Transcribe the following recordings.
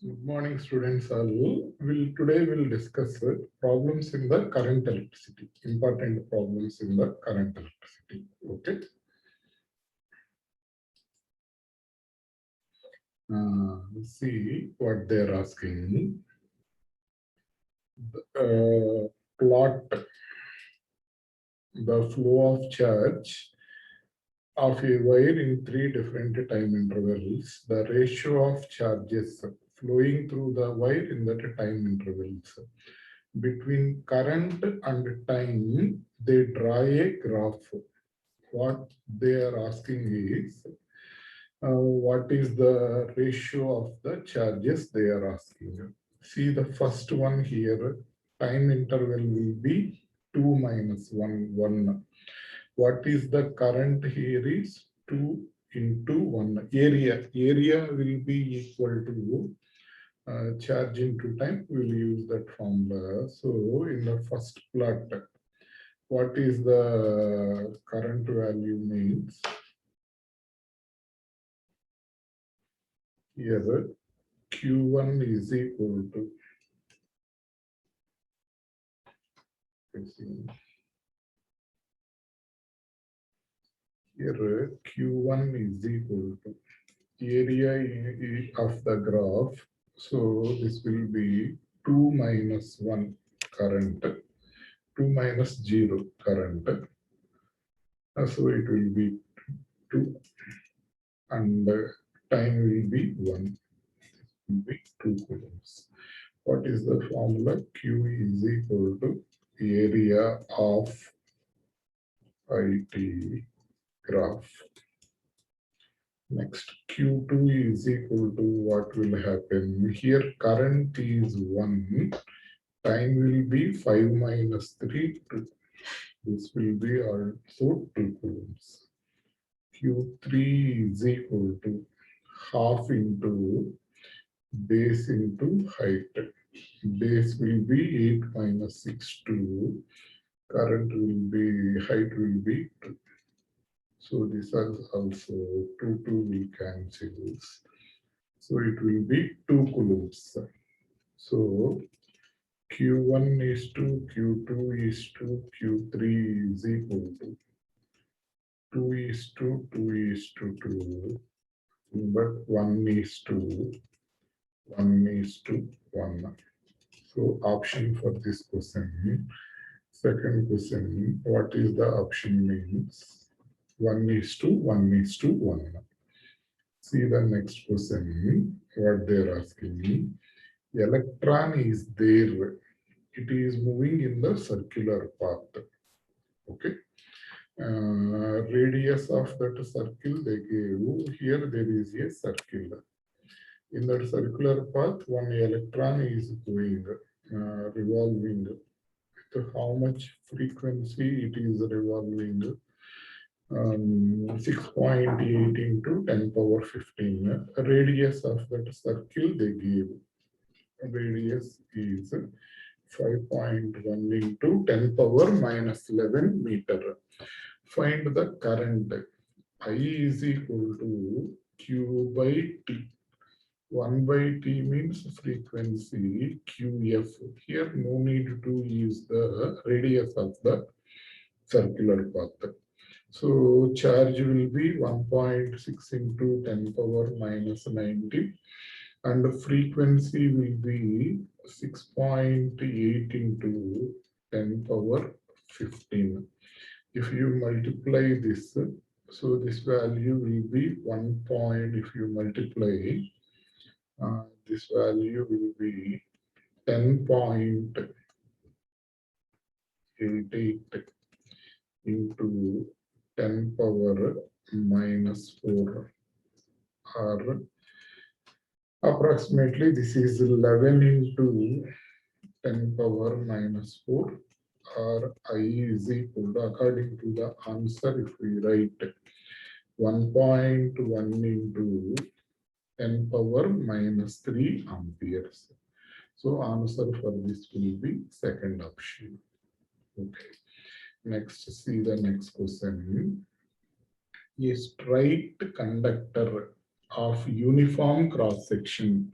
Good morning, students. All today we'll discuss problems in the current electricity. Important problems in the current electricity. Okay. See what they're asking. Plot the flow of charge of a wire in 3 different time intervals. The ratio of charges flowing through the wire in that time intervals. Between current and time, they draw a graph. What they are asking is, what is the ratio of the charges they are asking. See the first one here, time interval will be 2 minus 1, 1. What is the current here is 2 into 1. Area will be equal to charge into time. We'll use that formula. So in the first plot, what is the current value means? Here Q1 is equal to here Q1 is equal to area of the graph. So this will be 2 minus 1 current, 2 minus 0 current. So it will be 2 and time will be 1. Will be 2 coulombs. What is the formula? Q is equal to area of IT graph. Next, Q2 is equal to what will happen? Here current is 1, time will be 5 minus 3, 2. This will be also 2 coulombs. Q3 is equal to half into base into height. Base will be 8 minus 6, 2. Current will be, height will be 2. So this is also 2 will cancel. So it will be 2 coulombs. So Q1 is 2, Q2 is 2, Q3 is equal to 2 is to 2 is to 2, but 1 is to 1 is to 1. So option for this question. Second question, what is the option means? 1 is to 1 is to 1. See the next question, what they're asking me. Electron is there. It is moving in the circular path. Okay. Radius of that circle they gave. Here there is a circle. In that circular path, one electron is going, revolving. With how much frequency it is revolving? 6.8 into 10 power 15. Radius of that circle they give. Radius is 5.1 into 10 power minus 11 meter. Find the current. I is equal to Q by T. 1 by T means frequency, QF. Here no need to use the radius of the circular path. So charge will be 1.6 into 10 power minus 90 and the frequency will be 6.8 into 10 power 15. If you multiply this, so this value will be 1 point. If you multiply, this value will be 10.88 into 10 power minus 4, or approximately this is 11 into 10 power minus 4, or I is equal to, according to the answer, if we write 1.1 into 10 power minus 3 amperes. So answer for this will be second option. Okay. Next, see the next question. A straight conductor of uniform cross section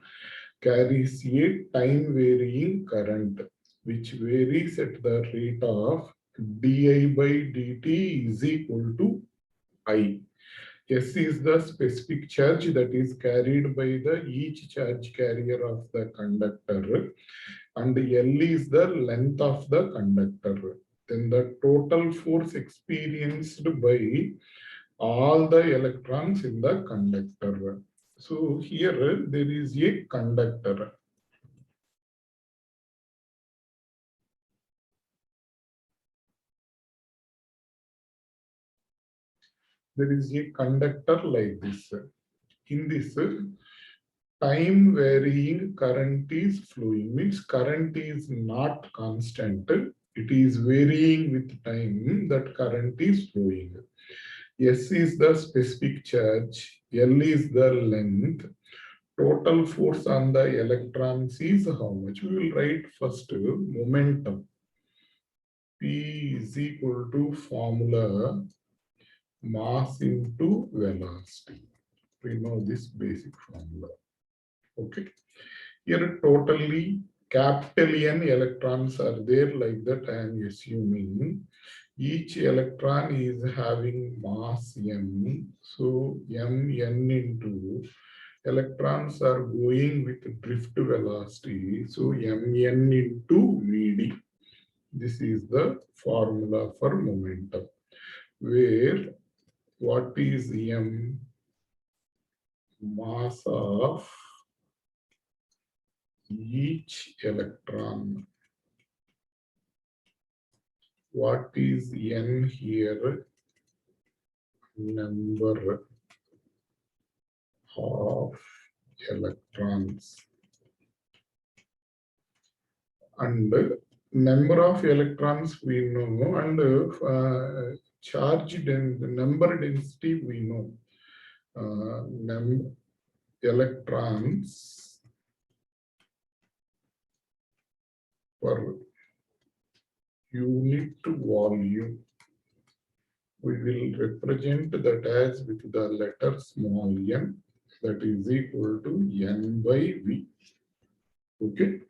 carries a time varying current which varies at the rate of di by dt is equal to I. S is the specific charge that is carried by the each charge carrier of the conductor, and L is the length of the conductor. Then the total force experienced by all the electrons in the conductor. So here there is a conductor. There is a conductor like this. In this, time varying current is flowing, means current is not constant. It is varying with time that current is flowing. S is the specific charge, L is the length. Total force on the electrons is how much? We will write first momentum. P is equal to formula mass into velocity. We know this basic formula. Okay. Here totally capital N electrons are there, like that I am assuming. Each electron is having mass m. So mn into electrons are going with drift velocity. So mn into Vd. This is the formula for momentum, where what is m? Mass of each electron. What is n here? Number of electrons. And number of electrons we know, and charge number density we know. Electrons per unit volume. We will represent that as with the letter small n, that is equal to n by v. Okay.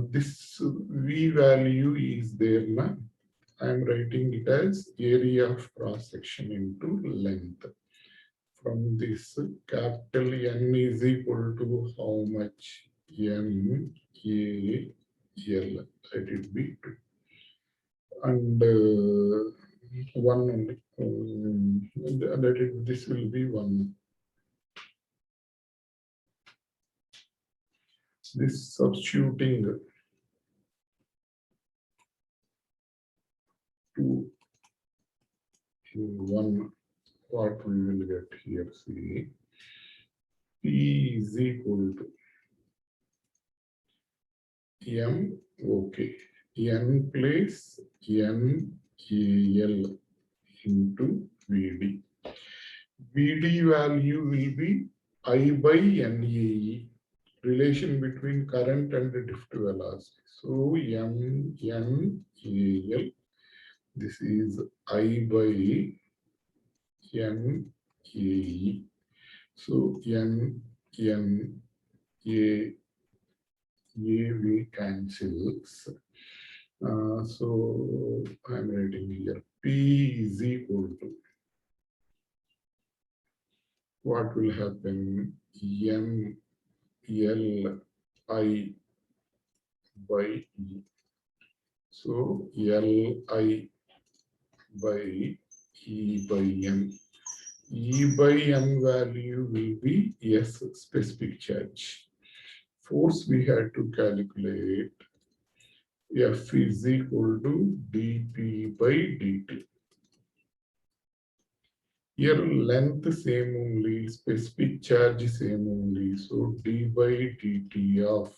This v value is there now. I am writing it as area of cross section into length. From this, capital N is equal to how much? N A L. Let it be 2. And one only. This will be 1. This substituting 2 in 1, what we will get here? See, P is equal to M, okay, N place N A L into Vd. Vd value will be I by NAE, relation between current and drift velocity. So M N A L, this is I by N A E. So N A V cancels. So I'm writing here P is equal to what will happen? M L I by E. So L I by E by M. E by M value will be S, specific charge. Force we had to calculate. F is equal to dP by dt. Here length same only, specific charge same only. So d by dt of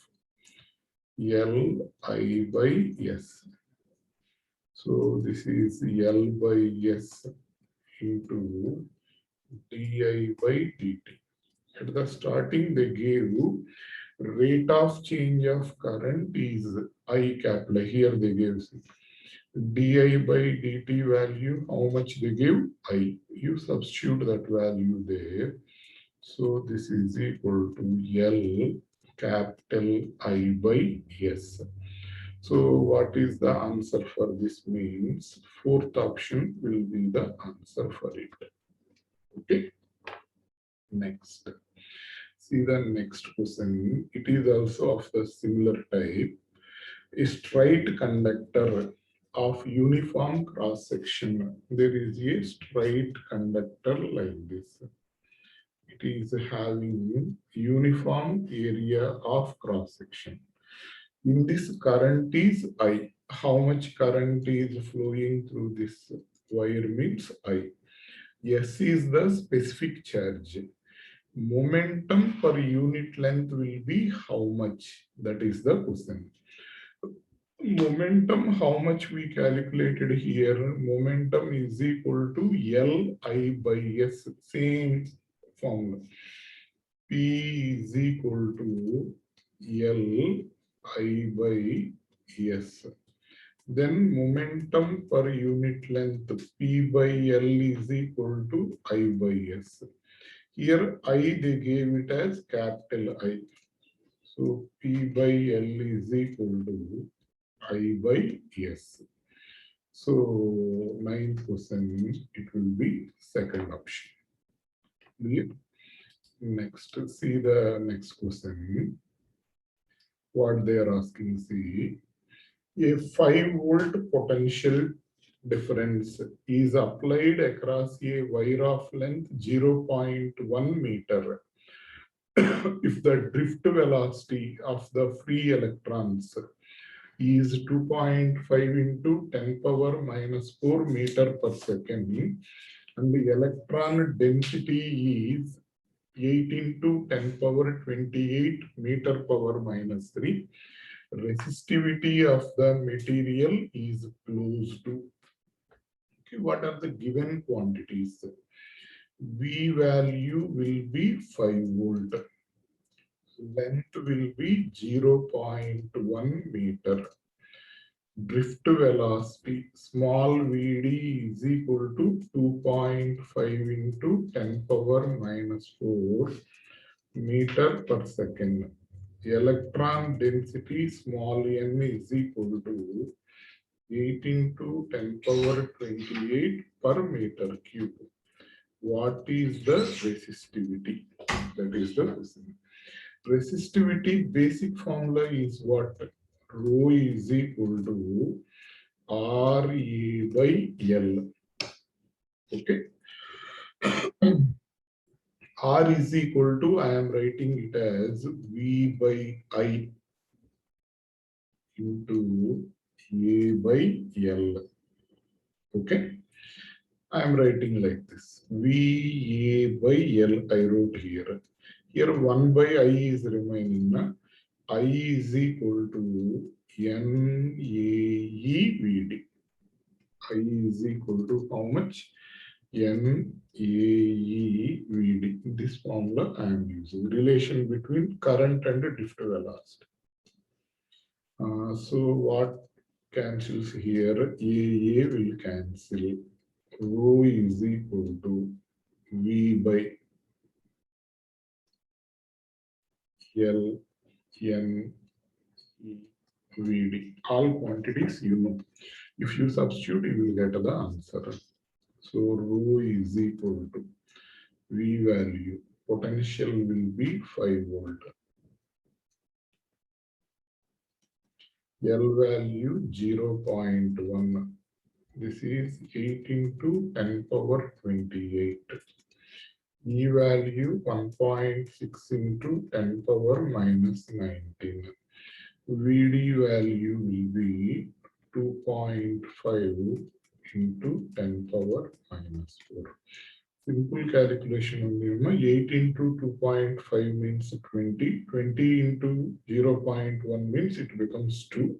L I by S. So this is L by S into di by dt. At the starting they gave rate of change of current is I capital. Here they gave di by dt value, how much they give? I. You substitute that value there. So this is equal to L capital I by S. So what is the answer for this means? Fourth option will be the answer for it. Okay. Next. See the next question. It is also of the similar type. A straight conductor of uniform cross section. There is a straight conductor like this. It is having uniform area of cross section. In this current is I. How much current is flowing through this wire means I. S is the specific charge. Momentum per unit length will be how much? That is the question. Momentum, how much we calculated here? Momentum is equal to Li by S. Same formula. P is equal to Li by S. Then momentum per unit length P by L is equal to I by S. Here I they gave it as capital I. So P by L is equal to I by S. So 9th question, it will be second option. Clear? Next, see the next question. What they are asking, see, a 5-volt potential difference is applied across a wire of length 0.1 meter. If the drift velocity of the free electrons is 2.5 into 10 power minus 4 meter per second, and the electron density is 8 into 10 power 28 meter power minus 3. Resistivity of the material is close to. Okay, what are the given quantities? V value will be 5 volt. Length will be 0.1 meter. Drift velocity, small vd is equal to 2.5 into 10 power minus 4 meter per second. Electron density, small n is equal to 8 into 10 power 28 per meter cube. What is the resistivity? That is the question. Resistivity basic formula is what? Rho is equal to RE by L. Okay. R is equal to, I am writing it as V by I into A by L. Okay. I am writing like this. V A by L I wrote here. Here 1 by I is remaining. I is equal to NAEVD. I is equal to how much? NAEVD. This formula I am using. Relation between current and drift velocity. So what cancels here? AA will cancel. Rho is equal to V by L N E V D. All quantities you know. If you substitute, you will get the answer. So rho is equal to V value. Potential will be 5 volt. L value 0.1. This is 8 into 10 power 28. E value 1.6 into 10 power minus 19. VD value will be 2.5 into 10 power minus 4. Simple calculation only. 8 into 2.5 means 20. 20 into 0.1 means it becomes 2.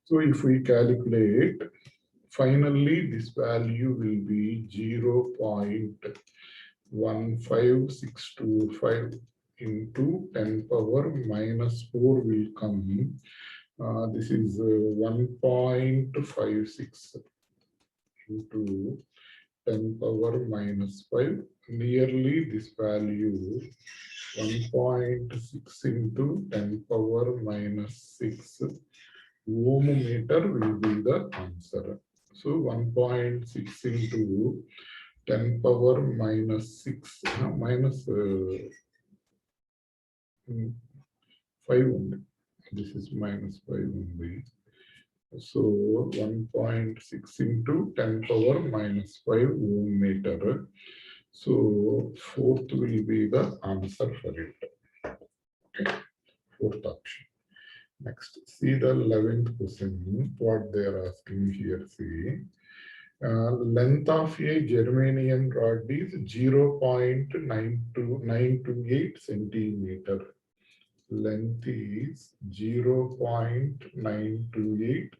So if we calculate, finally this value will be 0.15625 into 10 power minus 4 will come. This is 1.56 into 10 power minus 5. Nearly this value 1.6 into 10 power minus 6 ohm meter will be the answer. So 1.6 into 10 power minus 6 minus 5 only. This is minus 5 only. So 1.6 into 10 power minus 5 ohm meter. So fourth will be the answer for it. Okay, fourth option. Next, see the 11th question, what they are asking here. See, length of a Germanium rod is 0.928 centimeter. Length is 0.928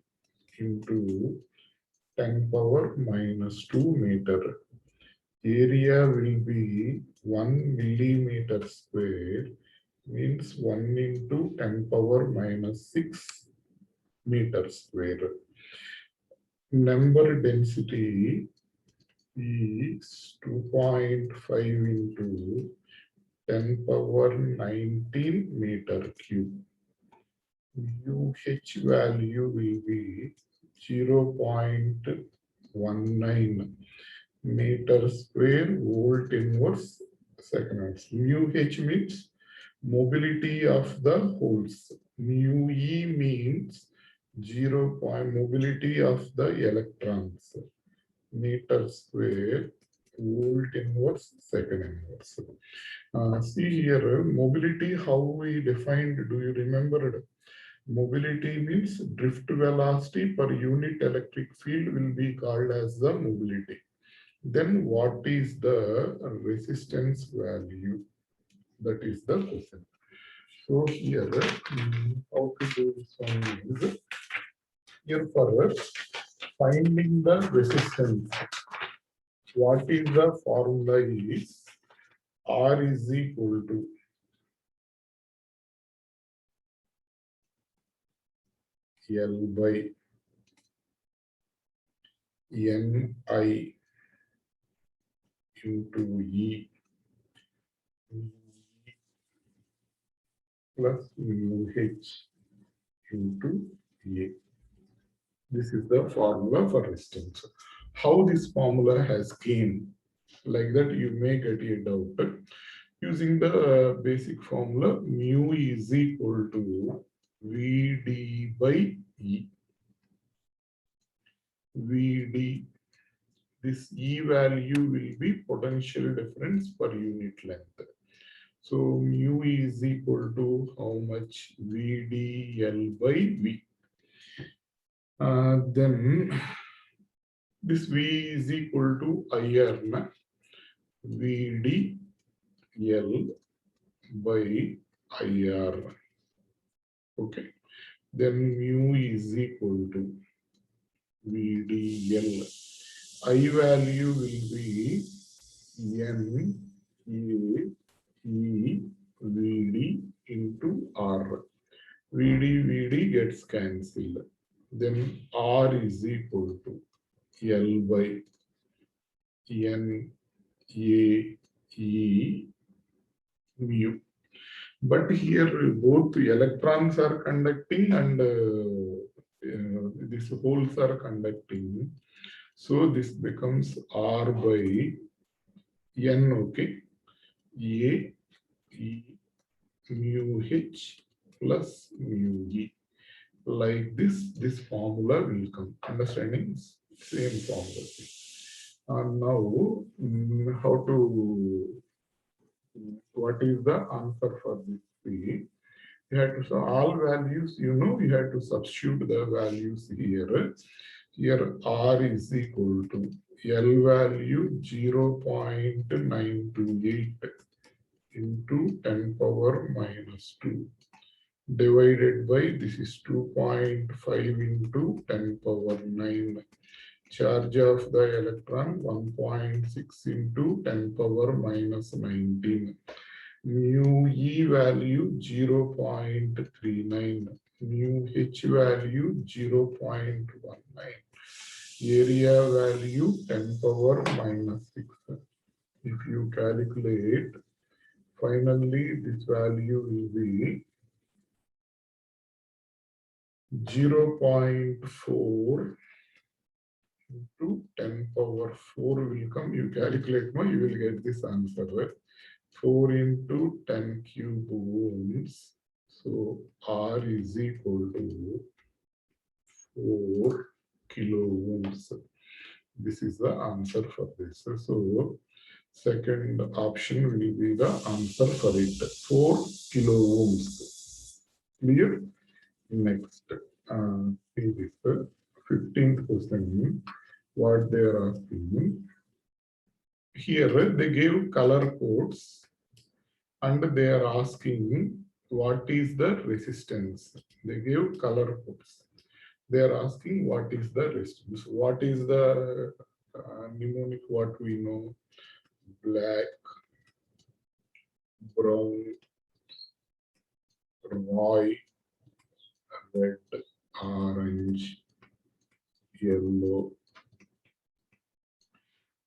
into 10 power minus 2 meter. Area will be 1 millimeter square, means 1 into 10 power minus 6 meter square. Number density is 2.5 into 10 power 19 meter cube. UH value will be 0.19 meter square volt inverse seconds. Mu H means mobility of the holes. Mu E means 0 point mobility of the electrons. Meter square volt inverse second inverse. See here, mobility, how we defined, do you remember? Mobility means drift velocity per unit electric field will be called as the mobility. Then what is the resistance value? That is the question. So here, how to do this one is, here for finding the resistance, what is the formula is R is equal to L by Ni into E plus mu H into A. This is the formula for resistance. How this formula has came, like that you may get a doubt. Using the basic formula, mu is equal to Vd by E. Vd, this E value will be potential difference per unit length. So mu is equal to how much? VdL by V. Then this V is equal to IR, VdL by IR. Okay. Then mu is equal to VdL. I value will be N A E Vd into R. Vd gets cancelled. Then R is equal to L by N A E mu. But here both electrons are conducting and these holes are conducting. So this becomes R by N, okay, A E mu H plus mu E. Like this formula will come. Understanding? Same formula. And now, how to, what is the answer for this P? You have to, so all values, you know, you have to substitute the values here. Here R is equal to L value 0.928 into 10 power minus 2 divided by, this is 2.5 into 10 power 9. Charge of the electron 1.6 into 10 power minus 19. Mu E value 0.39. Mu H value 0.19. Area value 10 power minus 6. If you calculate Finally, this value will be 0.4 into 10 power 4 will come. You calculate more, you will get this answer. Right? 4 into 10 cube ohms. So R is equal to 4 kilo ohms. This is the answer for this. So second option will be the answer for it. 4 kilo ohms. Clear? Next, see this 15th question. What they are asking. Here they gave color codes and they are asking what is the resistance. They gave color codes. They are asking what is the resistance. What is the mnemonic? What we know? Black, brown, Roy, red, orange, yellow.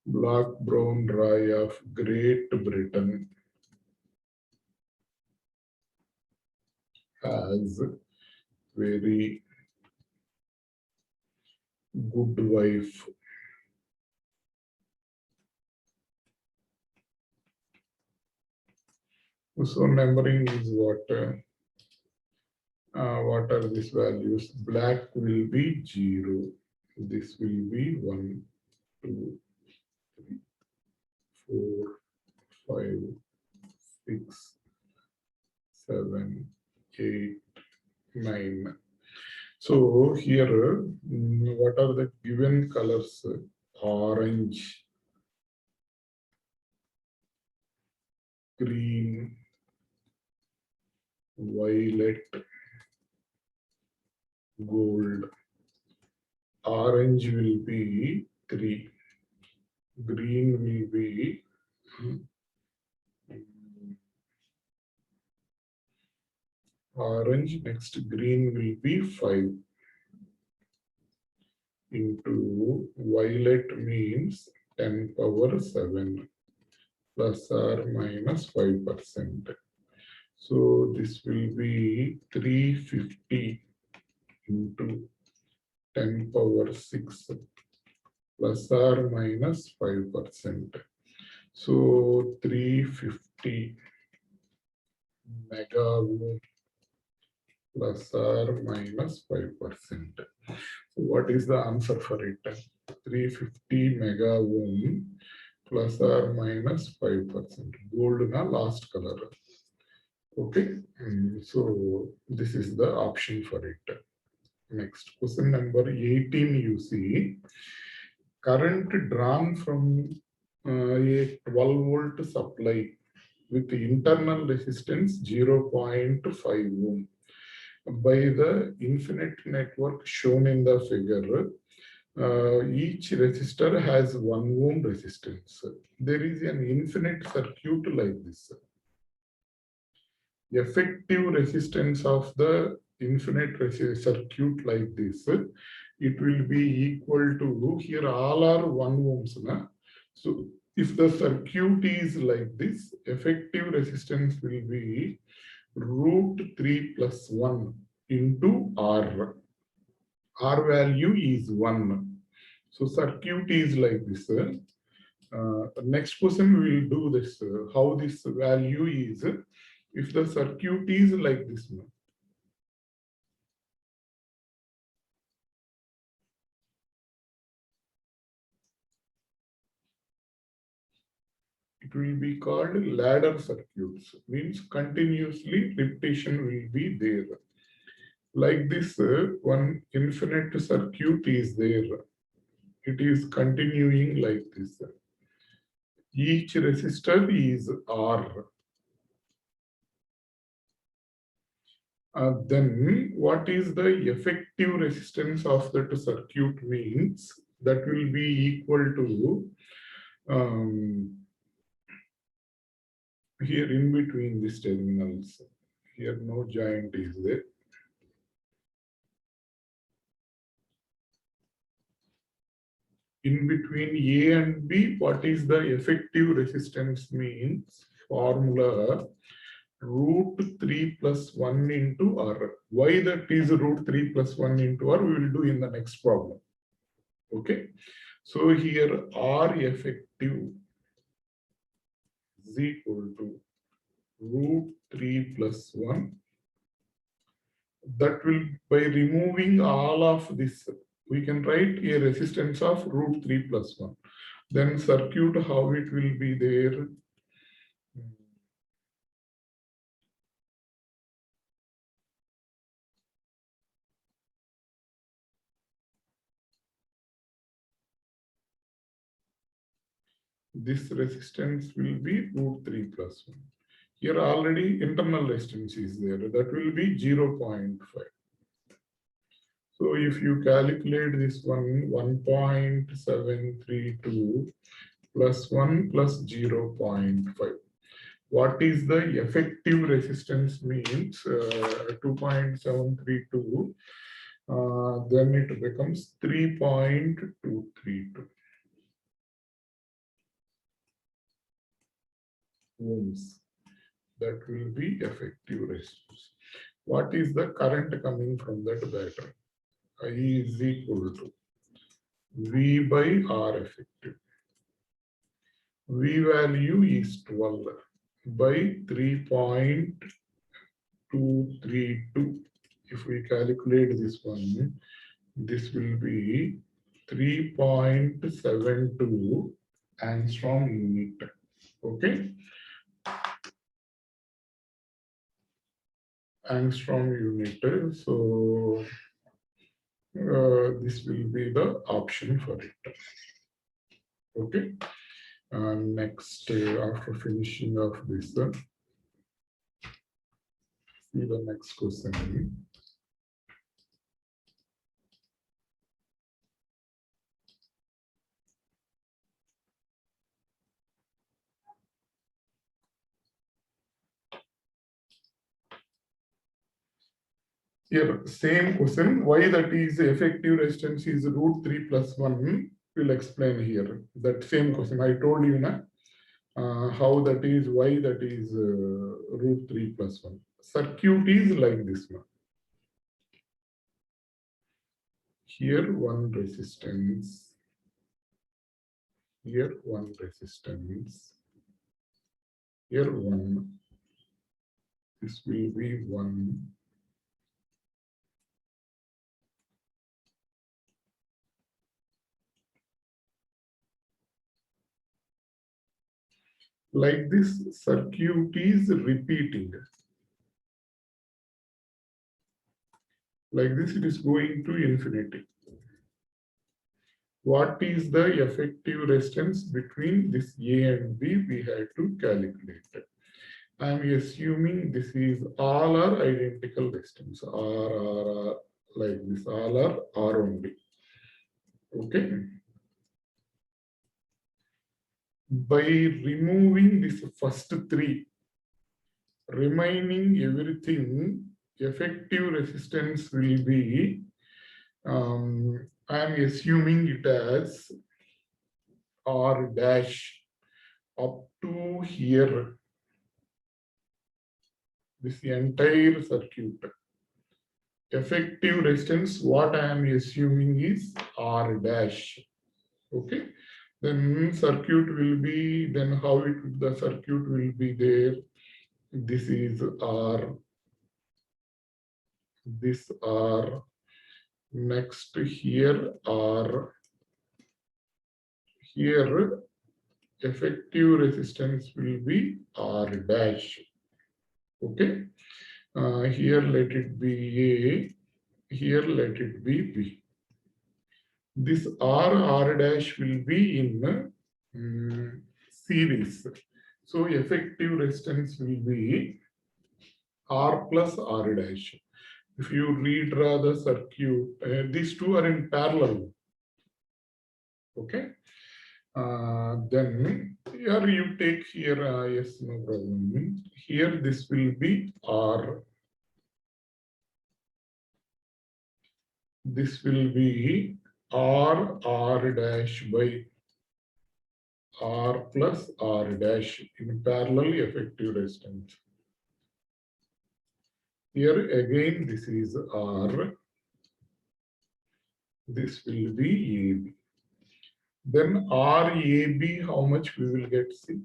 Black brown rye of Great Britain has very good wife. So numbering is what are these values? Black will be 0. This will be 1, 2, 3, 4, 5, 6, 7, 8, 9. So here, what are the given colors? Orange, green, violet, gold. Orange will be 3. Green will be orange. Next, green will be 5. Into violet means 10 power 7 plus or minus 5%. So this will be 350 into 10 power 6 plus or minus 5%. So 350 mega ohm plus or minus 5%. So what is the answer for it? 350 mega ohm plus or minus 5%. Gold na last color. Okay, so this is the option for it. Next, question number 18, you see, current drawn from a 12-volt supply with the internal resistance 0.5 ohm by the infinite network shown in the figure. Each resistor has 1 ohm resistance. There is an infinite circuit like this. Effective resistance of the infinite circuit like this, it will be equal to, here all are 1 ohms. Na? So if the circuit is like this, effective resistance will be √3 plus 1 into R. R value is 1. So circuit is like this. Next question we will do this, how this value is if the circuit is like this. It will be called ladder circuits, means continuously repetition will be there. Like this, one infinite circuit is there. It is continuing like this. Each resistor is R. Then what is the effective resistance of that circuit means that will be equal to here in between these terminals. Here no joint is there. In between A and B, what is the effective resistance means formula root 3 plus 1 into R. Why that is root 3 plus 1 into R, we will do in the next problem. Okay. So here R effective is equal to root 3 plus 1. That will, by removing all of this, we can write a resistance of root 3 plus 1. Then circuit, how it will be there. This resistance will be root 3 plus 1. Here already internal resistance is there. That will be 0.5. So if you calculate this one, 1.732 plus 1 plus 0.5. What is the effective resistance means 2.732. Then it becomes 3.232 ohms. That will be effective resistance. What is the current coming from that battery? I is equal to V by R effective. V value is 12 by 3.232. If we calculate this one, this will be 3.72 angstrom unit. Okay. Angstrom unit. So this will be the option for it. Okay. Next, after finishing of this, see the next question. Here, same question. Why that is effective resistance is root 3 plus 1. We'll explain here. That same question. I told you na, how that is, why that is root 3 plus 1. Circuit is like this one. Here one resistance. Here one resistance. Here one. This will be 1. Like this, circuit is repeating. Like this, it is going to infinity. What is the effective resistance between this A and B? We had to calculate. I am assuming this is all are identical resistance. R, like this, all are R only. Okay. By removing this first 3, remaining everything, effective resistance will be, I am assuming it as R dash up to here. This entire circuit. Effective resistance, what I am assuming is R dash. Okay. Then circuit will be, then how it the circuit will be there. This is R. This R. Next here R. Here effective resistance will be R dash. Okay. Here let it be A. Here let it be B. This R dash will be in series. So effective resistance will be R plus R dash. If you redraw the circuit, these two are in parallel. Okay. Then here you take here, yes, no problem. Here this will be R. This will be R dash by R plus R dash in parallel effective resistance. Here again, this is R. This will be AB. Then RAB, how much we will get? See,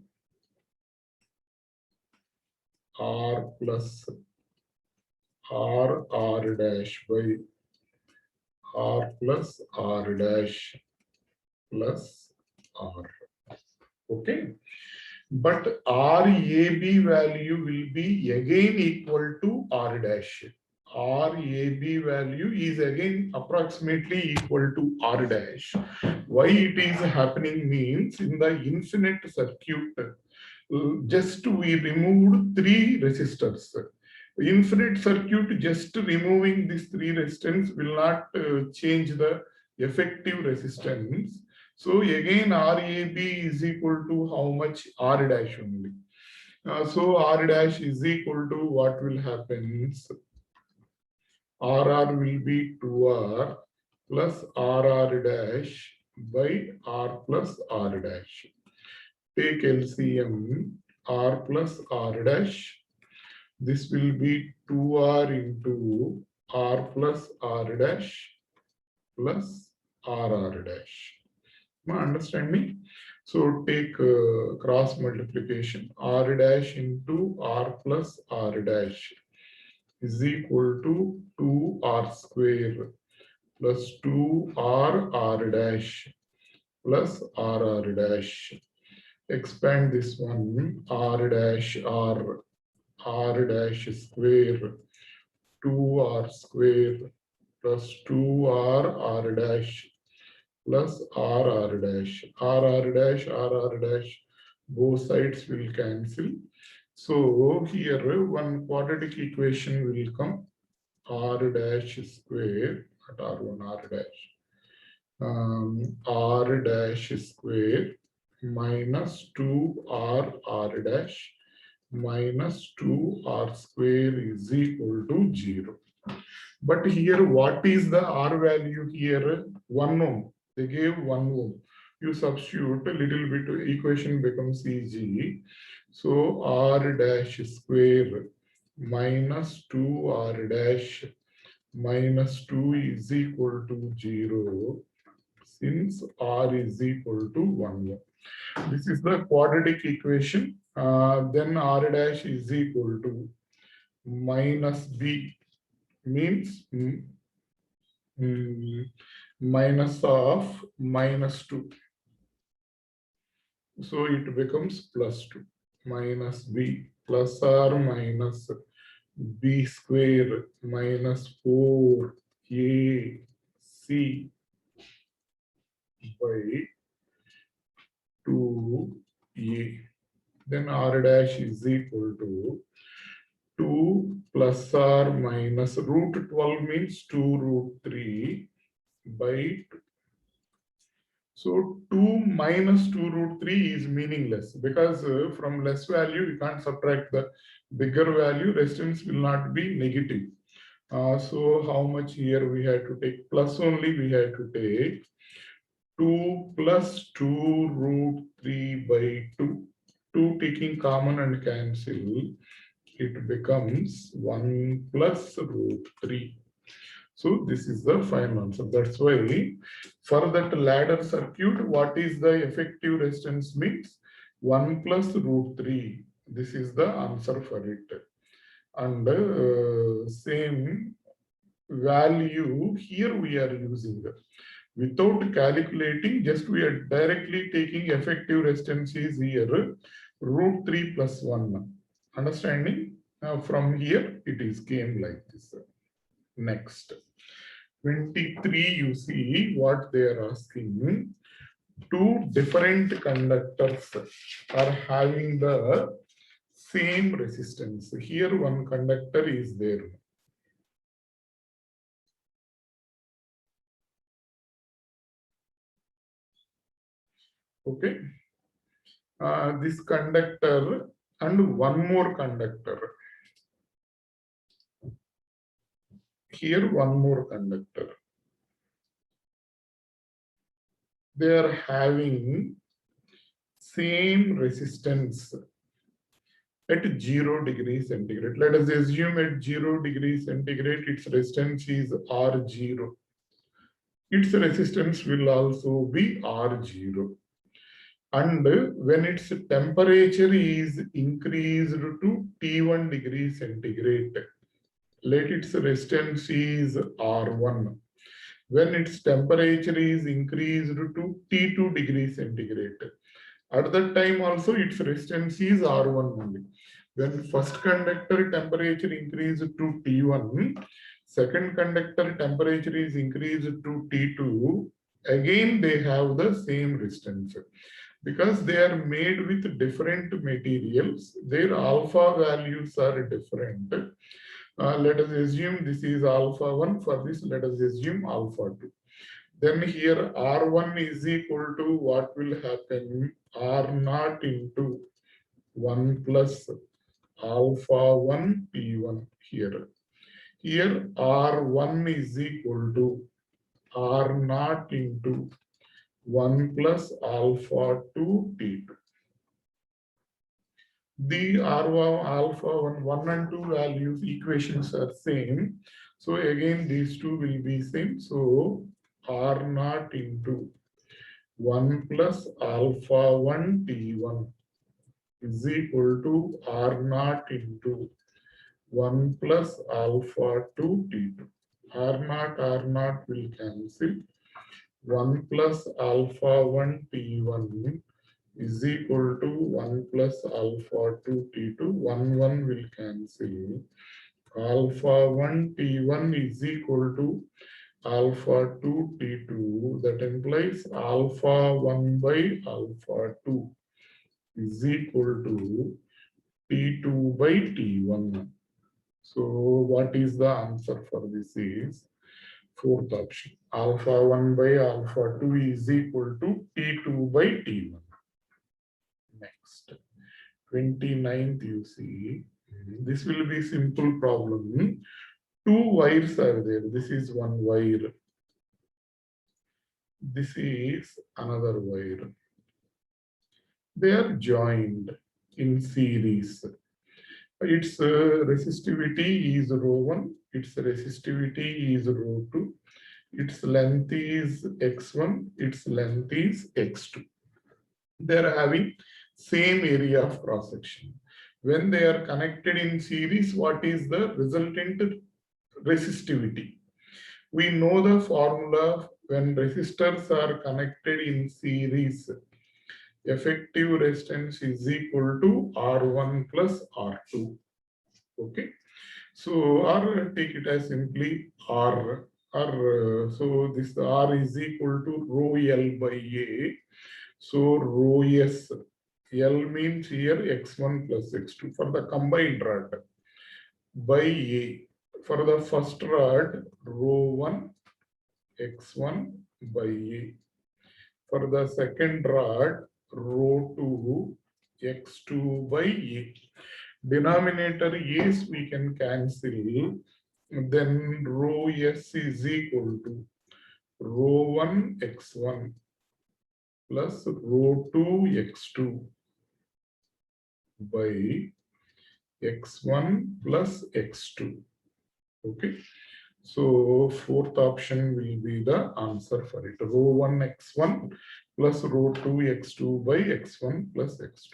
R plus R dash by R plus R dash plus R. Okay. But RAB value will be again equal to R dash. RAB value is again approximately equal to R dash. Why it is happening means in the infinite circuit, just we removed 3 resistors. Infinite circuit, just removing these 3 resistance will not change the effective resistance. So again RAB is equal to how much? R dash only. So R dash is equal to what will happen? RR will be 2R plus RR dash by R plus R dash. Take LCM, R plus R dash. This will be 2R into R plus R dash plus RR dash. Understand me? So take cross multiplication. R dash into R plus R dash is equal to 2R square plus 2R dash plus RR dash. Expand this one, R dash square, 2R square plus 2R dash plus RR dash. RR dash, both sides will cancel. So here one quadratic equation will come, R dash square at R1 R dash. R dash square minus 2R dash minus 2R square is equal to 0. But here, what is the R value here? 1 ohm. They gave 1 ohm. You substitute a little bit, equation becomes easy. So R dash square minus 2R dash minus 2 is equal to 0, since R is equal to 1 ohm. This is the quadratic equation. Then R dash is equal to minus B, means minus of minus 2. So it becomes plus 2. Minus B plus or minus B square minus 4AC by 2A. Then R dash is equal to 2 plus or minus root 12 means 2 root 3 by 2. So 2 minus 2 root 3 is meaningless, because from less value you can't subtract the bigger value, resistance will not be negative. So how much here we had to take? Plus only we had to take 2 plus 2 root 3 by 2. 2 taking common and cancel, it becomes 1 plus root 3. So this is the final answer. That's why for that ladder circuit, what is the effective resistance means? 1 plus root 3. This is the answer for it. And same value here we are using. Without calculating, just we are directly taking effective resistance is here root 3 plus 1. Understanding? From here it is came like this. Next. 23, you see what they are asking. 2 different conductors are having the same resistance. Here one conductor is there. Okay. This conductor and one more conductor. Here one more conductor. They are having same resistance at 0 degrees centigrade. Let us assume at 0 degrees centigrade, its resistance is R0. Its resistance will also be R0. And when its temperature is increased to T1 degrees centigrade, let its resistance is R1. When its temperature is increased to T2 degrees centigrade, at that time also its resistance is R1 only. When first conductor temperature increased to T1, second conductor temperature is increased to T2, again they have the same resistance. Because they are made with different materials, their alpha values are different. Let us assume this is alpha 1. For this, let us assume alpha 2. Then here R1 is equal to what will happen? R naught into 1 plus alpha 1 P1 here. Here R1 is equal to R naught into 1 plus alpha 2 P2. The alpha 1 and 2 values equations are same. So again, these two will be same. So R naught into 1 plus alpha 1 T1 is equal to R naught into 1 plus alpha 2 T2. R naught will cancel. 1 plus alpha 1 T1 is equal to 1 plus alpha 2 T2. 1 will cancel. Alpha 1 T1 is equal to alpha 2 T2. That implies alpha 1 by alpha 2 is equal to T2 by T1. So what is the answer for this is fourth option. Alpha 1 by alpha 2 is equal to T2 by T1. Next, 29th you see, this will be simple problem. Two wires are there. This is one wire. This is another wire. They are joined in series. Its resistivity is ρ1, its resistivity is ρ2, its length is x1, its length is x2. They are having same area of cross section. When they are connected in series, what is the resultant resistivity? We know the formula when resistors are connected in series. Effective resistance is equal to R1 plus R2. Okay. So, or take it as simply R. So this R is equal to rho L by A. So rho S, L means here x1 plus x2 for the combined rod by A. For the first rod, rho 1 x1 by A. For the second rod, rho 2 x2 by A. Denominator A's we can cancel. Then rho S is equal to rho 1 x1 plus rho 2 x2 by x1 plus x2. Okay. So fourth option will be the answer for it. Rho 1 x1 plus rho 2 x2 by x1 plus x2.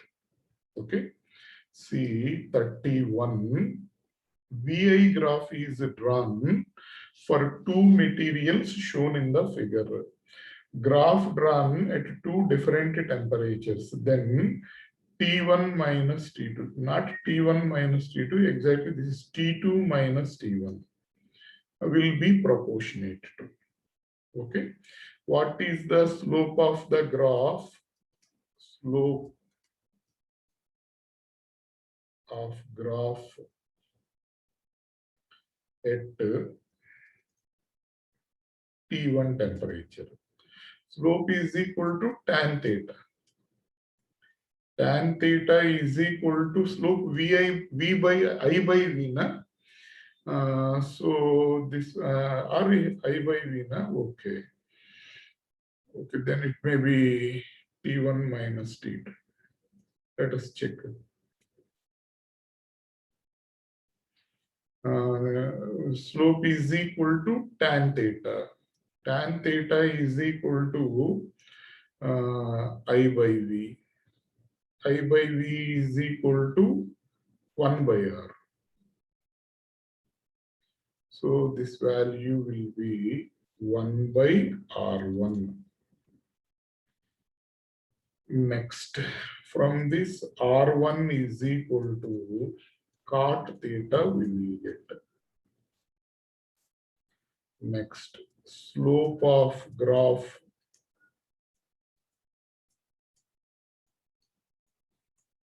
Okay. See 31. VI graph is drawn for two materials shown in the figure. Graph drawn at two different temperatures. Then T1 minus T2, not T1 minus T2, exactly this is T2 minus T1 will be proportionate to. Okay. What is the slope of the graph? Slope of graph at T1 temperature. Slope is equal to tan theta. Tan theta is equal to slope V by I by V. Na? So this R I by V. Na? Okay. Okay, then it may be T1 minus T2. Let us check. Slope is equal to tan theta. Tan theta is equal to I by V. I by V is equal to 1 by R. So this value will be 1 by R1. Next, from this R1 is equal to cot theta we will get. Next, slope of graph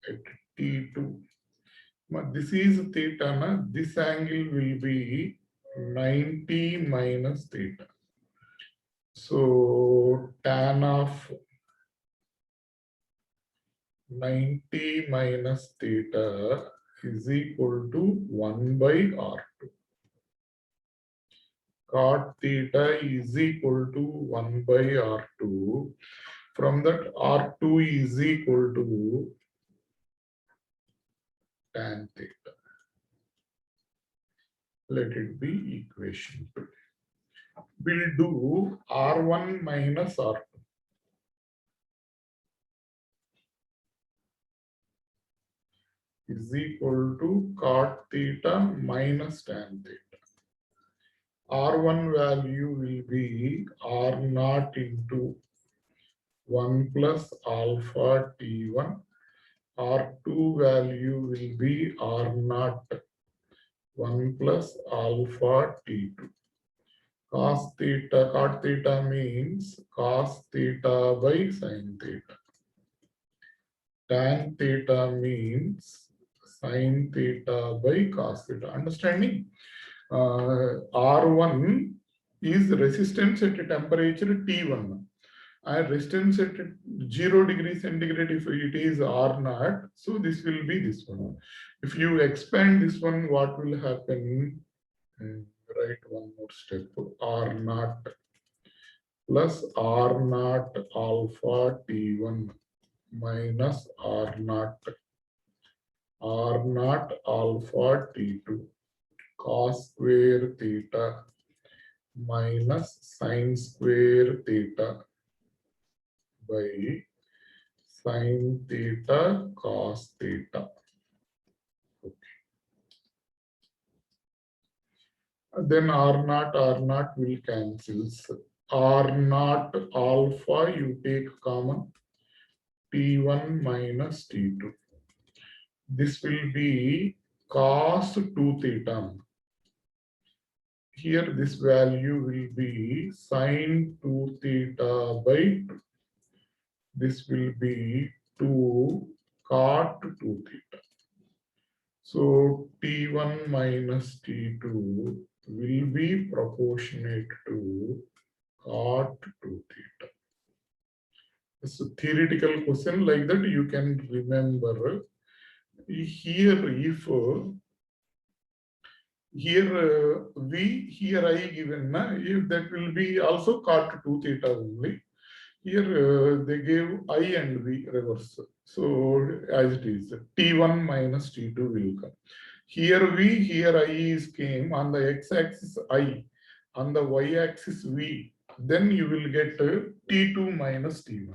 at T2. This is theta, na? This angle will be 90 minus theta. So tan of 90 minus theta is equal to 1 by R2. Cot theta is equal to 1 by R2. From that, R2 is equal to tan theta. Let it be equation 2. We'll do R1 minus R2. Is equal to cot theta minus tan theta. R1 value will be R0 into 1 plus alpha T1. R2 value will be R0 1 plus alpha T2. Cos theta, cot theta means cos theta by sin theta. Tan theta means sin theta by cos theta. Understanding? R1 is resistance at a temperature T1. And resistance at 0 degree centigrade, if it is R0, so this will be this one. If you expand this one, what will happen? Write one more step. R0 plus R0 alpha T1 minus R0 alpha T2 cos square theta minus sin square theta by sin theta cos theta. Okay. Then R0 will cancel. R0 alpha you take common, T1 minus T2. This will be cos 2 theta. Here this value will be sin 2 theta by 2. This will be 2 cot 2 theta. So T1 minus T2 will be proportionate to cot 2 theta. It's a theoretical question like that you can remember. Here, if here V, here I given, if that will be also cot 2 theta only. Here they gave I and V reverse. So as it is, T1 minus T2 will come. Here V, here I is came on the x-axis I, on the y-axis V. Then you will get T2 minus T1.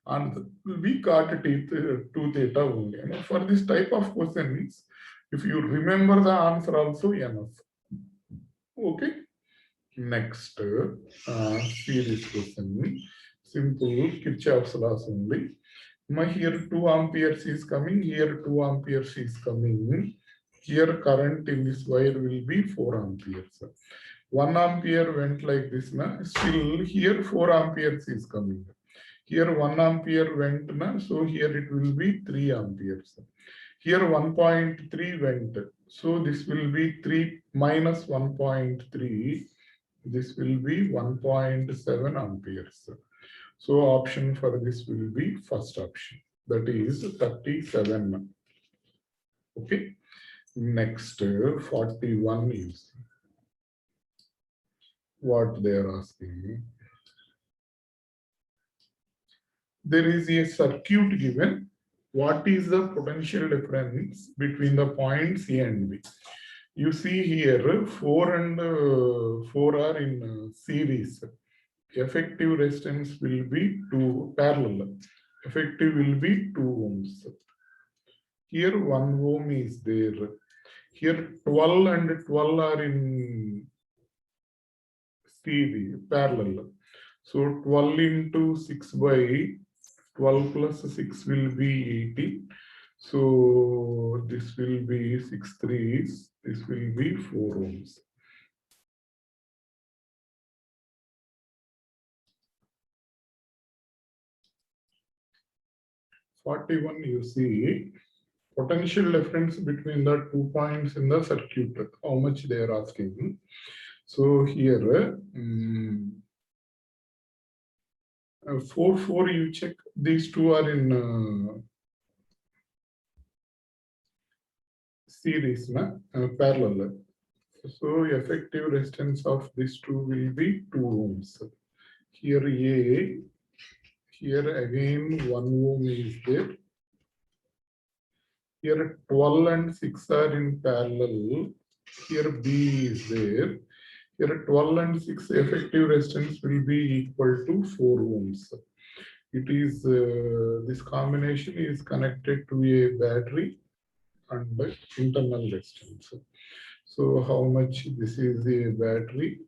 And we got T2 theta only. For this type of questions, if you remember the answer also enough. Okay. Next, see this question. Simple Kirchhoff's laws only. Here 2 amperes is coming, here 2 amperes is coming. Here current in this wire will be 4 amperes. 1 ampere went like this, still here 4 amperes is coming. Here 1 ampere went, so here it will be 3 amperes. Here 1.3 went, so this will be 3 minus 1.3. This will be 1.7 amperes. So option for this will be first option. That is 37. Okay. Next, 41 is what they are asking. There is a circuit given. what is the potential difference between the points A and B? You see here, 4 and 4 are in series. Effective resistance will be 2 parallel. Effective will be 2 ohms. Here 1 ohm is there. Here 12 and 12 are in series, parallel. So 12 into 6 by 12 plus 6 will be 18. So this will be 6 threes. This will be 4 ohms. '41, you see potential difference between the 2 points in the circuit, how much they are asking. So here, 4, 4, you check, these two are in series, parallel. So effective resistance of these two will be 2 ohms. Here A, here again 1 ohm is there. Here 12 and 6 are in parallel. Here B is there. Here 12 and 6 effective resistance will be equal to 4 ohms. It is this combination is connected to a battery and the internal resistance. So how much this is a battery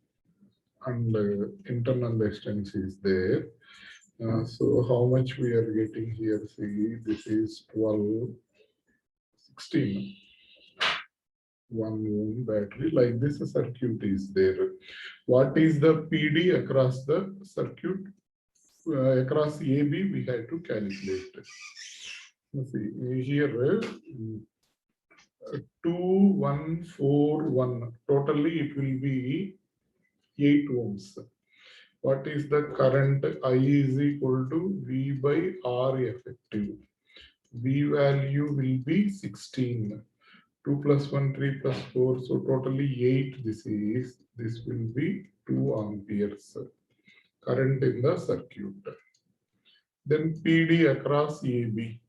and internal resistance is there. So how much we are getting here? See, this is 12, 16. 1 ohm battery, like this a circuit is there. What is the PD across the circuit? Across AB, we had to calculate. Let's see, here 2141, totally it will be 8 ohms. What is the current? I is equal to V by R effective. V value will be 16. 2 plus 1, 3 plus 4, so totally 8 this will be 2 amperes current in the circuit. Then PD across AB.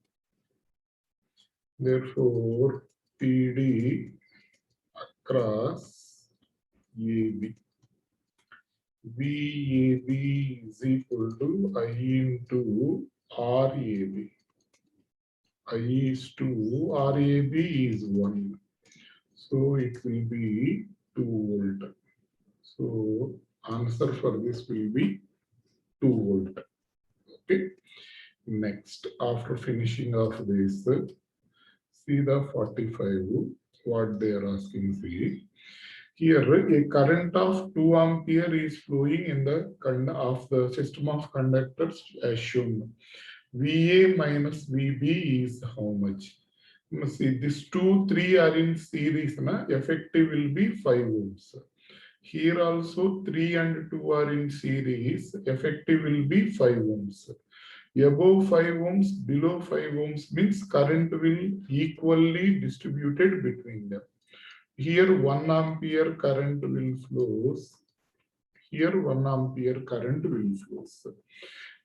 Therefore, PD across AB. VAB is equal to I into RAB. I is 2, RAB is 1. So it will be 2 volt. So answer for this will be 2 volt. Okay. Next, after finishing off this, see the 45, what they are asking. See, here a current of 2 ampere is flowing in the of the system of conductors as shown. VA minus VB is how much? See, these 2, 3 are in series. Effective will be 5 ohms. Here also 3 and 2 are in series. Effective will be 5 ohms. Above 5 ohms, below 5 ohms means current will equally distributed between them. Here 1 ampere current will flows. Here 1 ampere current will flows.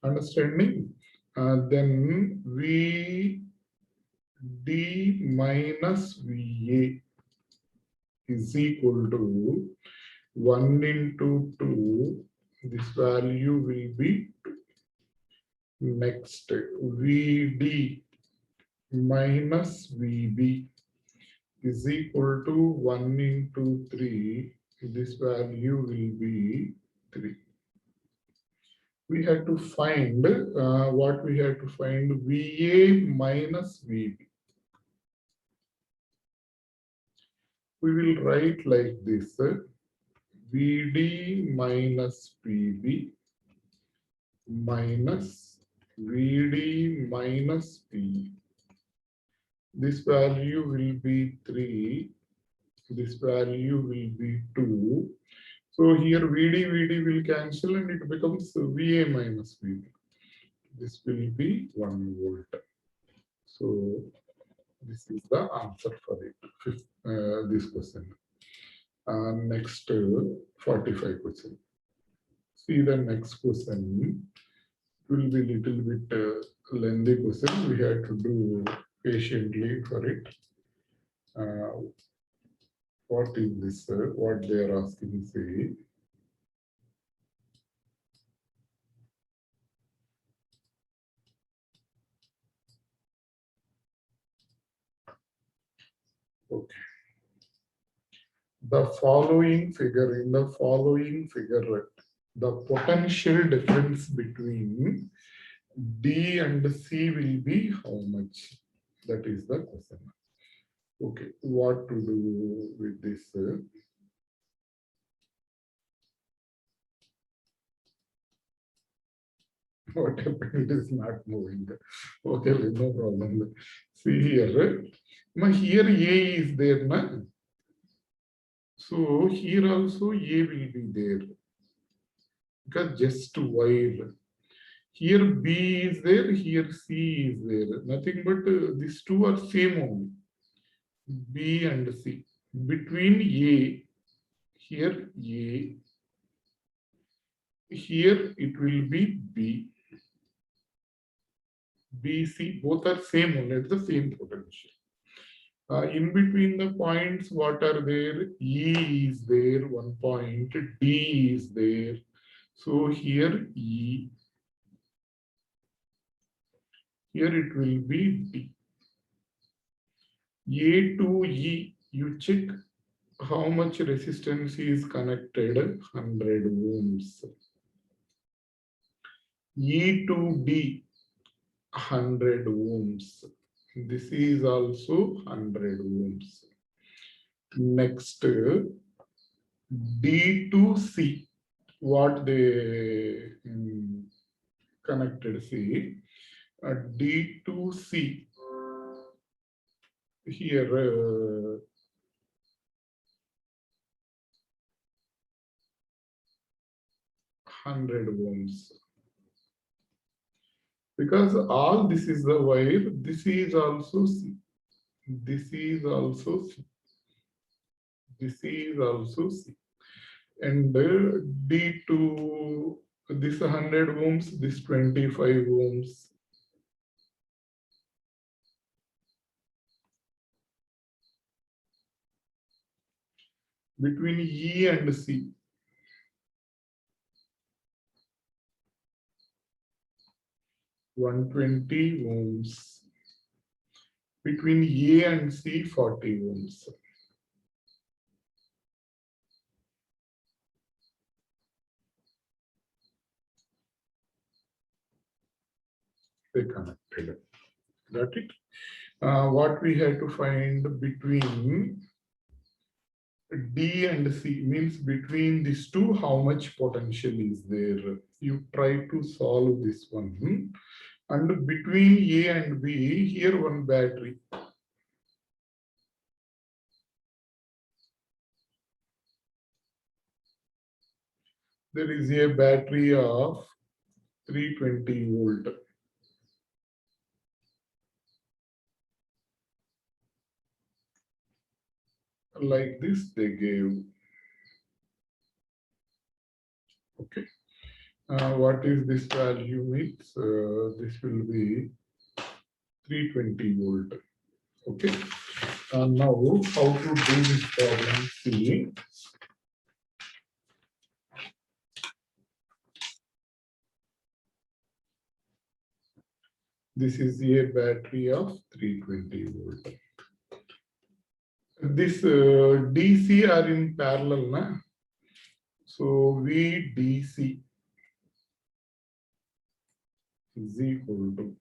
Understanding? Then VD minus VA is equal to 1 into 2. This value will be 2. Next, VD minus VB is equal to 1 into 3. This value will be 3. We had to find what we had to find VA minus VB. We will write like this: VD minus PB minus VD minus P. This value will be 3. This value will be 2. So here VD will cancel and it becomes VA minus VB. This will be 1 volt. So this is the answer for it. This question. Next 45 question. See the next question. It will be little bit lengthy question. We had to do patiently for it. What is this? What they are asking? Say. Okay. The following figure, in the following figure, the potential difference between D and C will be how much? That is the question. Okay, what to do with this? What happened? It is not moving. Okay, no problem. See here. Here A is there, na? So here also A will be there. Because just while here B is there, here C is there. Nothing but these two are same only. B and C. Between A, here A, here it will be B. B, C, both are same only, it's the same potential. In between the points, what are there? E is there, 1 point, D is there. So here E, here it will be D. A to E, you check how much resistance is connected, 100 ohms. E to D, 100 ohms. This is also 100 ohms. Next, D to C, what they connected, see, D to C, here 100 ohms. Because all this is the wire, this is also C, this is also C, this is also C. And D to this 100 ohms, this 25 ohms. Between E and C. (120 ohms). Between A and C, 40 ohms. They connected. Got it? What we have to find between D and C means between these two, how much potential is there? You try to solve this one. And between A and B, here one battery. There is a battery of 320 volt. Like this, they gave. Okay. What is this value means? This will be 320 volt. Okay. Now, how to do this problem? See. This is a battery of 320 volt. This DC are in parallel, na? So VDC is equal to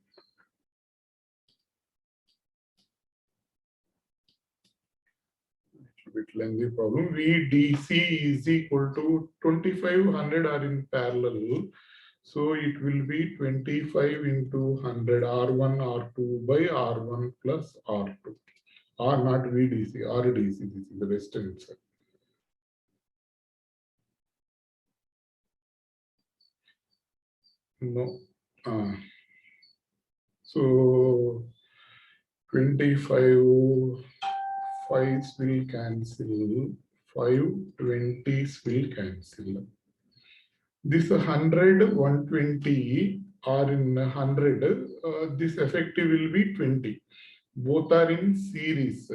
a bit lengthy problem. VDC is equal to 2500 are in parallel. So it will be 25 into 100 R1 R2 by R1 plus R2. R not VDC, RDC, this is the western side. No. So 25 5s will cancel, 5 20s will cancel. This 100, 120 are in 100, this effective will be 20. Both are in series.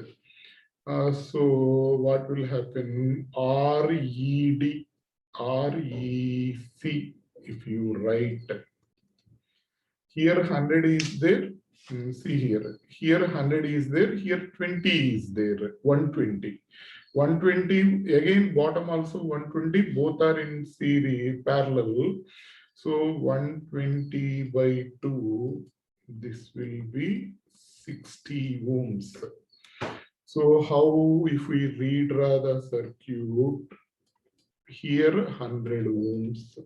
So what will happen? RED, REC, if you write here 100 is there. See here. Here 100 is there. Here 20 is there. 120. 120 again bottom also 120. Both are in series parallel. So 120 by 2. This will be 60 ohms. So how if we redraw the circuit? Here 100 ohms.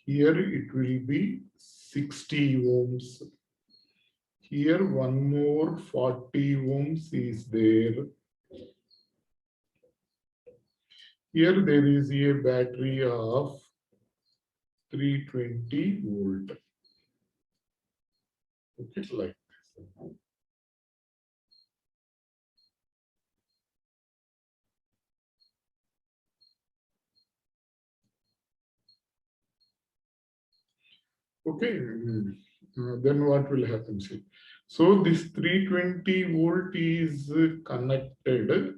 Here it will be 60 ohms. Here one more 40 ohms is there. Here there is a battery of 320 volt. Okay, like this. Okay, then what will happen? See, so this 320 volt is connected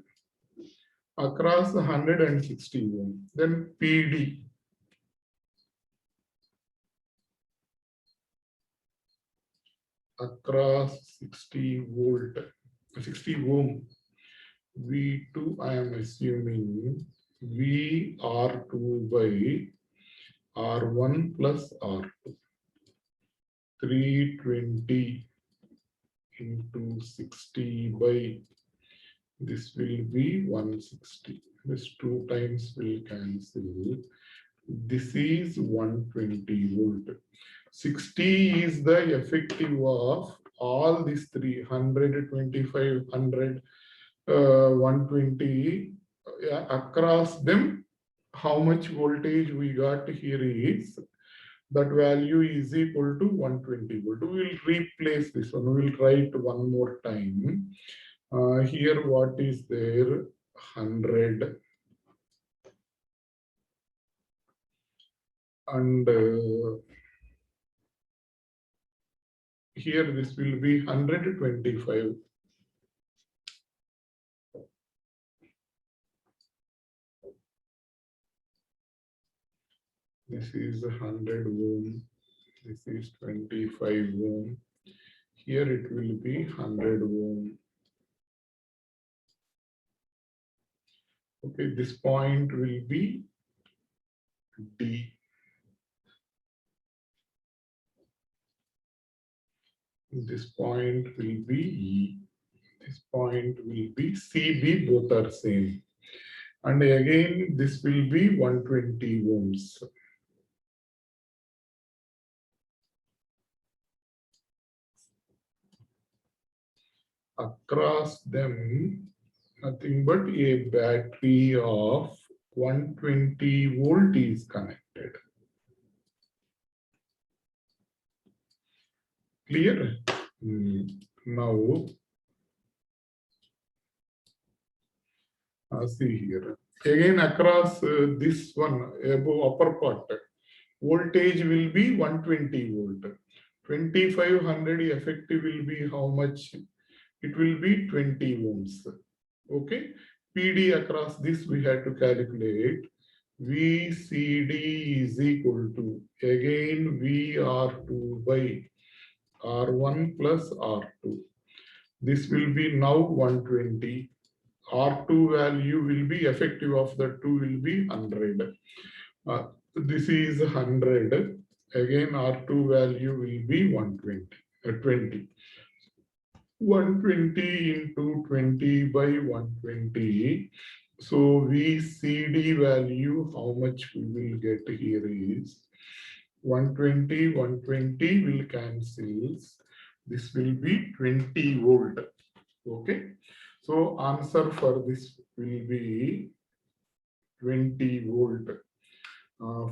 across 160 ohm. Then PD. Across 60 volt, 60 ohm. V2, I am assuming VR2 by R1 plus R2. 320 into 60 by this will be 160. This 2 times will cancel. This is 120 volt. 60 is the effective of all these 300, 25, 100, 120. Across them, how much voltage we got here is that value is equal to 120 volt. We will replace this one. We will write one more time. Here what is there? 100 and here this will be 125. This is 100 ohm. This is 25 ohm. Here it will be 100 ohm. Okay, this point will be D. This point will be E. This point will be CB, both are same. And again, this will be 120 ohms. Across them, nothing but a battery of 120 volt is connected. Clear? Now, see here. Again, across this one, above upper part, voltage will be 120 volt. 2500 effective will be how much? It will be 20 ohms. Okay. PD across this we had to calculate. VCD is equal to, again, VR2 by R1 plus R2. This will be now 120. R2 value will be effective of the 2 will be 100. This is 100. Again, R2 value will be 120. 20. 120 into 20 by 120. So VCD value, how much we will get here is 120, 120 will cancel. This will be 20 volt. Okay. So answer for this will be 20 volt.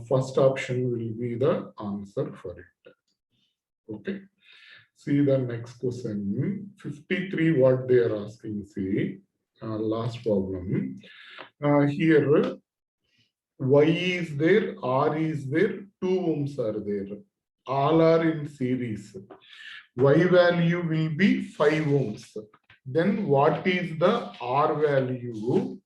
First option will be the answer for it. Okay. See the next question. 53, what they are asking, see, last problem. Here, Y is there, R is there, 2 ohms are there. all are in series. Y value will be 5 ohms. Then what is the R value?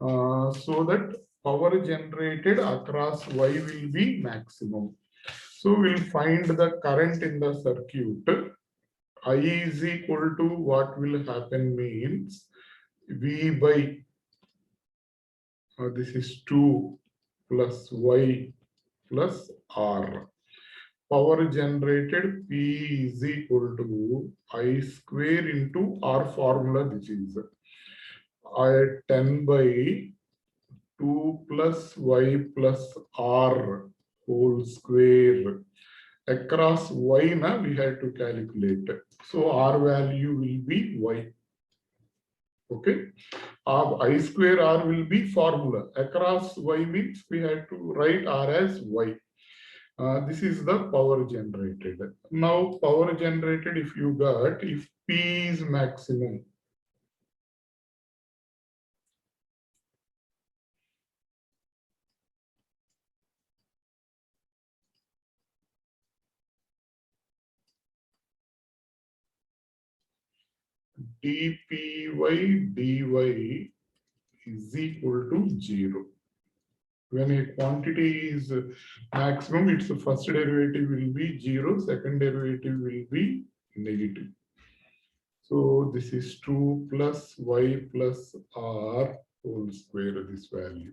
So that power generated across Y will be maximum. So we'll find the current in the circuit. I is equal to what will happen means V by this is 2 plus Y plus R. Power generated P is equal to I square into R formula, which is I 10 by 2 plus Y plus R whole square. Across Y na we had to calculate. So R value will be Y. Okay. I square R will be formula. Across Y means we had to write R as Y. This is the power generated. Now power generated, if you got, if P is maximum, dpy dy is equal to 0. When a quantity is maximum, its first derivative will be 0, second derivative will be negative. So this is 2 plus Y plus R whole square, this value.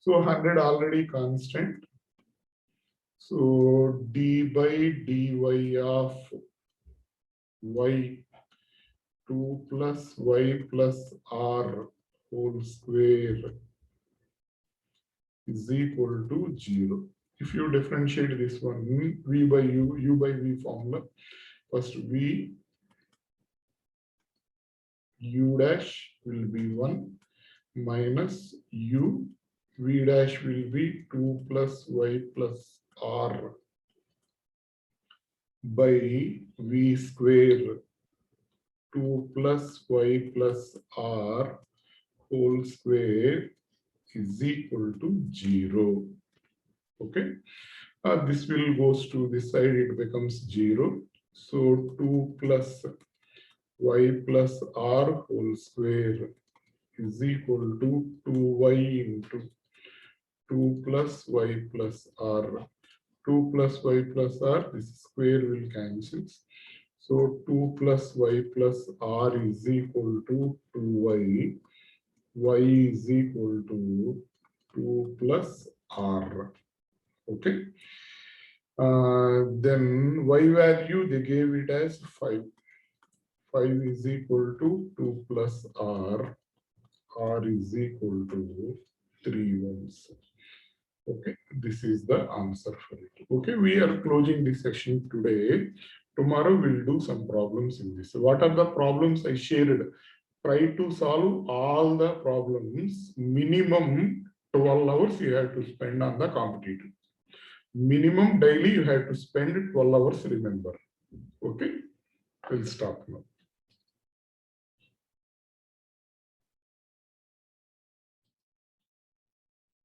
So 100 already constant. So d by dy of Y 2 plus Y plus R whole square is equal to 0. If you differentiate this one, V by U by V formula, first V U dash will be 1 minus U, V dash will be 2 plus Y plus R by V square 2 plus Y plus R whole square is equal to 0. Okay. This will goes to this side, it becomes 0. So 2 plus Y plus R whole square is equal to 2Y into 2 plus Y plus R. 2 plus Y plus R, this square will cancel. So 2 plus Y plus R is equal to 2Y. Y is equal to 2 plus R. Okay. Then Y value, they gave it as 5. 5 is equal to 2 plus R. R is equal to 3 ohms. Okay, this is the answer for it. Okay, we are closing this session today. Tomorrow we'll do some problems in this. What are the problems I shared? Try to solve all the problems. Minimum 12 hours you have to spend on the competitive. Minimum daily you have to spend 12 hours, remember. Okay, we'll stop now.